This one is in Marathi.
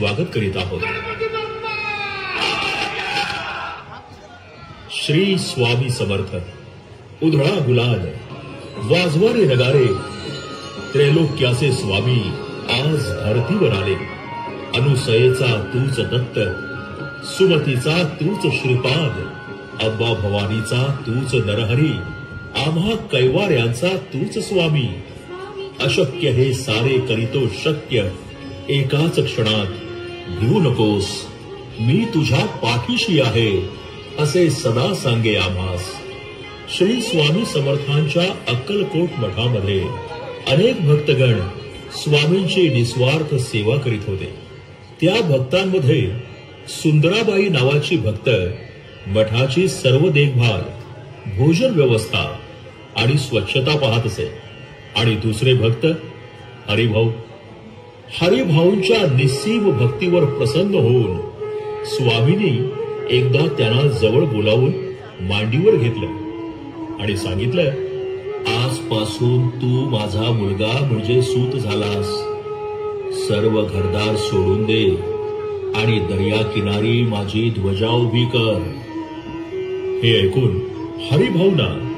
स्वागत करीत आहोत. श्री स्वामी समर्थ. उधळा गुलाल, वाजवारे नगारे, त्रैलोक्याचे स्वामी आज धरतीवर आले. अनुसयेचा तूच दत्त, सुमतीचा तूच श्रीपाद, अंबा भवानीचा तूच नरहरी, आम्हा कैवाऱ्यांचा तूच स्वामी. अशक्य हे सारे करीतो शक्य, एकाच क्षणात भिवू नकोस, मी तुझ्या पाठीशी आहे असे सदा सांगे आम्हास. श्री स्वामी समर्थांच्या अक्कलकोट मठामध्ये अनेक भक्तगण स्वामींची निस्वार्थ सेवा करीत होते. त्या भक्तांमध्ये सुंदराबाई नावाची भक्त मठाची सर्व देखभाल, भोजन व्यवस्था आणि स्वच्छता पाहत असे. आणि दुसरे भक्त हरिभाऊ. हरिभाऊंच्या निस्सीम भक्तीवर प्रसन्न होऊन स्वामींनी एकदा त्यांना जवळ बोलावून मांडीवर घेतलं आणि सांगितलं, आजपासून तू माझा मुलगा म्हणजे सूत झालास. सर्व घरदार सोडून दे आणि दर्या किनारी माझी ध्वजा उभी कर. हे ऐकून हरिभाऊंना